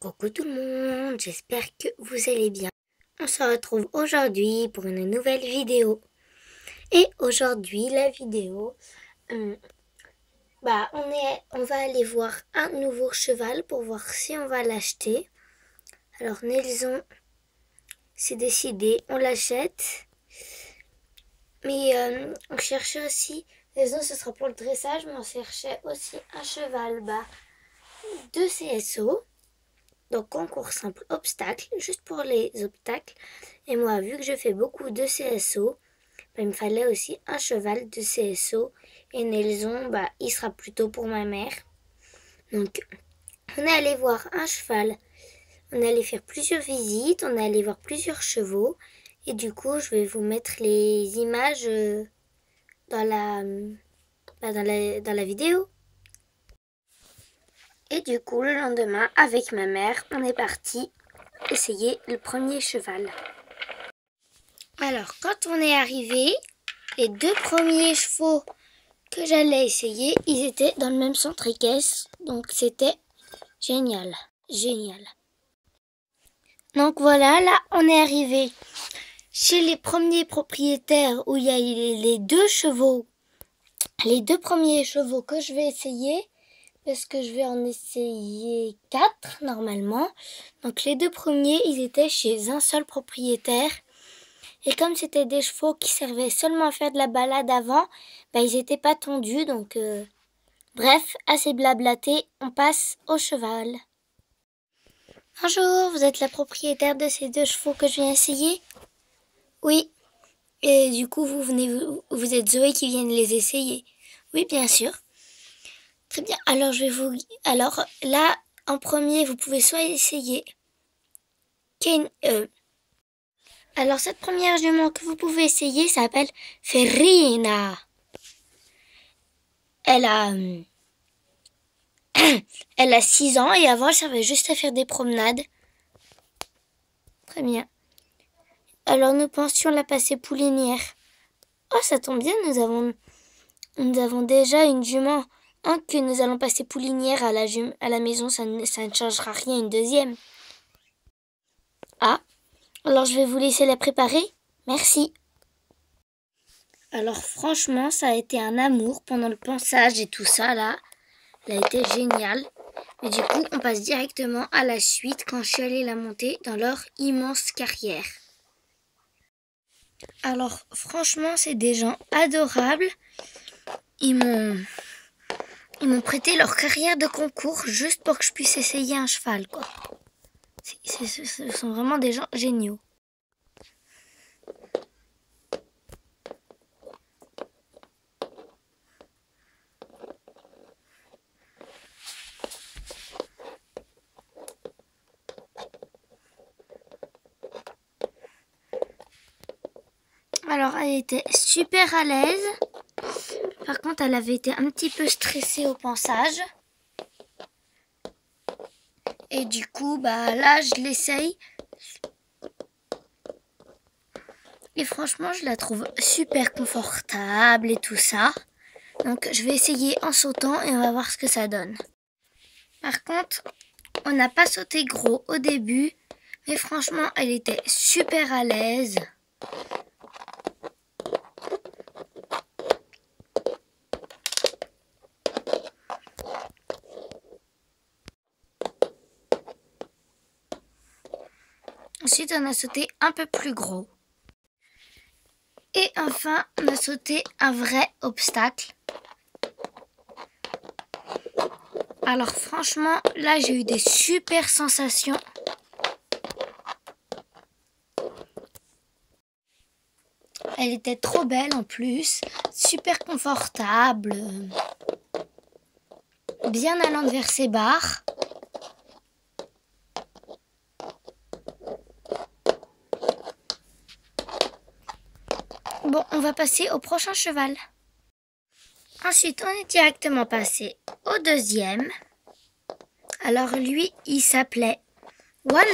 Coucou tout le monde, j'espère que vous allez bien. On se retrouve aujourd'hui pour une nouvelle vidéo. Et aujourd'hui, la vidéo, on va aller voir un nouveau cheval pour voir si on va l'acheter. Alors Nelson s'est décidé, on l'achète. Mais on cherchait aussi, Nelson ce sera pour le dressage, mais on cherchait aussi un cheval de CSO. Donc concours simple obstacle, juste pour les obstacles. Et moi, vu que je fais beaucoup de CSO, il me fallait aussi un cheval de CSO. Et Nelson, il sera plutôt pour ma mère. Donc on est allé voir un cheval. On est allé faire plusieurs visites, on est allé voir plusieurs chevaux. Et du coup, je vais vous mettre les images dans la vidéo. Et du coup, le lendemain, avec ma mère, on est parti essayer le premier cheval. Alors, quand on est arrivé, les deux premiers chevaux que j'allais essayer, ils étaient dans le même centre équestre. Donc, c'était génial. Génial. Donc, voilà, là, on est arrivé chez les premiers propriétaires où il y a les deux chevaux. Les deux premiers chevaux que je vais essayer. Parce que je vais en essayer 4 normalement. Donc les deux premiers, ils étaient chez un seul propriétaire. Et comme c'était des chevaux qui servaient seulement à faire de la balade avant, ils n'étaient pas tondus. Donc bref, assez blablaté, on passe au cheval. Bonjour, vous êtes la propriétaire de ces deux chevaux que je viens essayer? Oui. Et du coup, vous êtes Zoé qui vient de les essayer? Oui, bien sûr. Très bien, alors alors là, en premier, vous pouvez soit essayer alors cette première jument que vous pouvez essayer s'appelle Ferrina. Elle a 6 ans et avant, elle servait juste à faire des promenades. Très bien. Alors nous pensions la passer poulinière. Oh, ça tombe bien, nous avons déjà une jument. Que nous allons passer poulinière à la maison, ça ne changera rien une deuxième. Ah, alors je vais vous laisser la préparer. Merci. Alors franchement, ça a été un amour pendant le ponçage et tout ça là. Elle a été géniale. Mais du coup, on passe directement à la suite quand je suis allée la monter dans leur immense carrière. Alors franchement, c'est des gens adorables. Ils m'ont prêté leur carrière de concours juste pour que je puisse essayer un cheval, quoi. Ce sont vraiment des gens géniaux. Alors, elle était super à l'aise. Par contre, elle avait été un petit peu stressée au ponçage. Et du coup, là, je l'essaye. Et franchement, je la trouve super confortable et tout ça. Donc, je vais essayer en sautant et on va voir ce que ça donne. Par contre, on n'a pas sauté gros au début. Mais franchement, elle était super à l'aise. Ensuite, on a sauté un peu plus gros. Et enfin, on a sauté un vrai obstacle. Alors franchement, là, j'ai eu des super sensations. Elle était trop belle en plus, super confortable, bien allante vers ses barres. Bon, on va passer au prochain cheval. Ensuite, on est directement passé au deuxième. Alors lui, il s'appelait One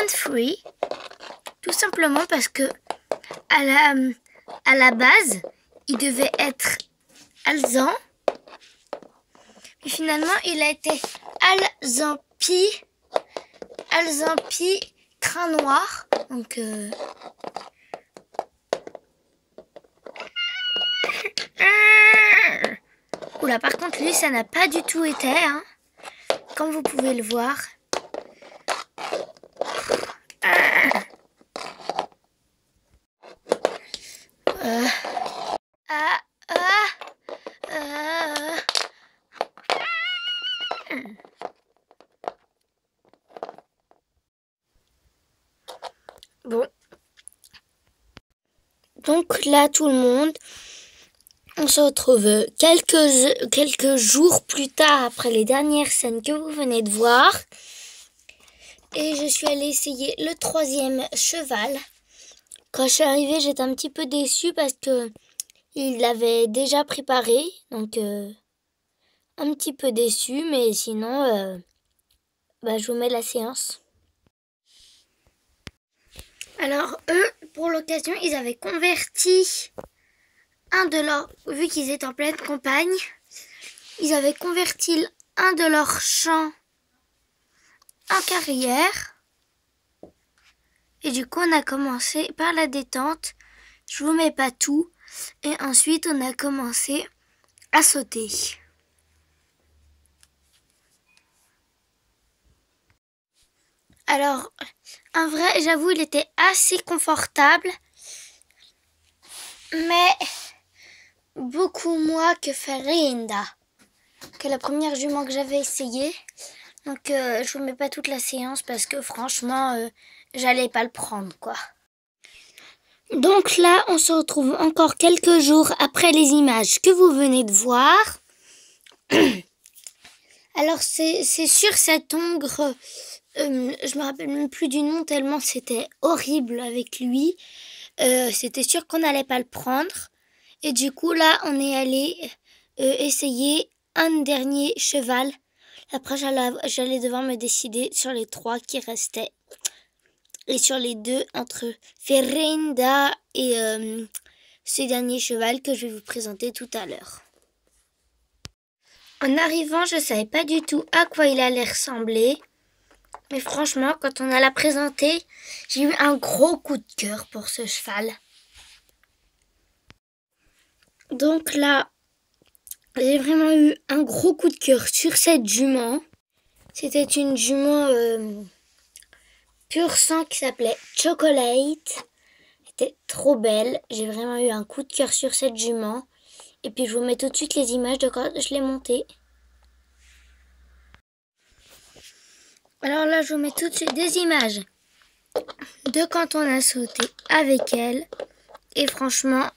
Free, tout simplement parce que à la base, il devait être alezan. Mais finalement, il a été alezan Alzampi crin noir. Donc oula, par contre lui ça n'a pas du tout été, hein, comme vous pouvez le voir. Bon. Donc là, tout le monde, on se retrouve quelques jours plus tard après les dernières scènes que vous venez de voir. Et je suis allée essayer le 3e cheval. Quand je suis arrivée, j'étais un petit peu déçue parce que il l'avait déjà préparé. Donc un petit peu déçue, mais sinon, je vous mets la séance. Alors eux, pour l'occasion, ils avaient converti vu qu'ils étaient en pleine campagne, ils avaient converti un de leurs champs en carrière. Et du coup, on a commencé par la détente. Je vous mets pas tout. Et ensuite, on a commencé à sauter. Alors, en vrai, j'avoue, il était assez confortable. Mais beaucoup moins que Ferinda, que la première jument que j'avais essayée. Donc, je vous mets pas toute la séance parce que franchement, j'allais pas le prendre, quoi. Donc là, on se retrouve encore quelques jours après les images que vous venez de voir. Alors, c'est sur cet hongre, je me rappelle même plus du nom tellement c'était horrible avec lui. C'était sûr qu'on n'allait pas le prendre. Et du coup, là, on est allé essayer un dernier cheval. Après, j'allais devoir me décider sur les 3 qui restaient. Et sur les 2 entre Ferinda et ce dernier cheval que je vais vous présenter tout à l'heure. En arrivant, je ne savais pas du tout à quoi il allait ressembler. Mais franchement, quand on l'a présenté, j'ai eu un gros coup de cœur pour ce cheval. Donc là, j'ai vraiment eu un gros coup de cœur sur cette jument. C'était une jument pur sang qui s'appelait Chocolate. Elle était trop belle. J'ai vraiment eu un coup de cœur sur cette jument. Et puis je vous mets tout de suite les images de quand je l'ai montée. Alors là, je vous mets tout de suite des images de quand on a sauté avec elle. Et franchement,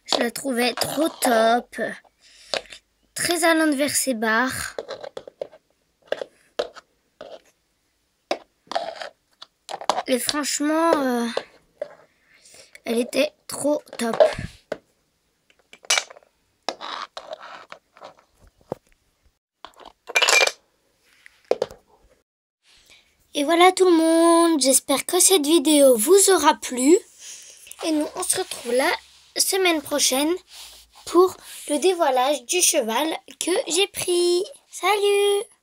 je la trouvais trop top. Très allante vers ses barres. Et franchement, elle était trop top. Et voilà tout le monde, j'espère que cette vidéo vous aura plu. Et nous, on se retrouve la semaine prochaine pour le dévoilage du cheval que j'ai pris. Salut!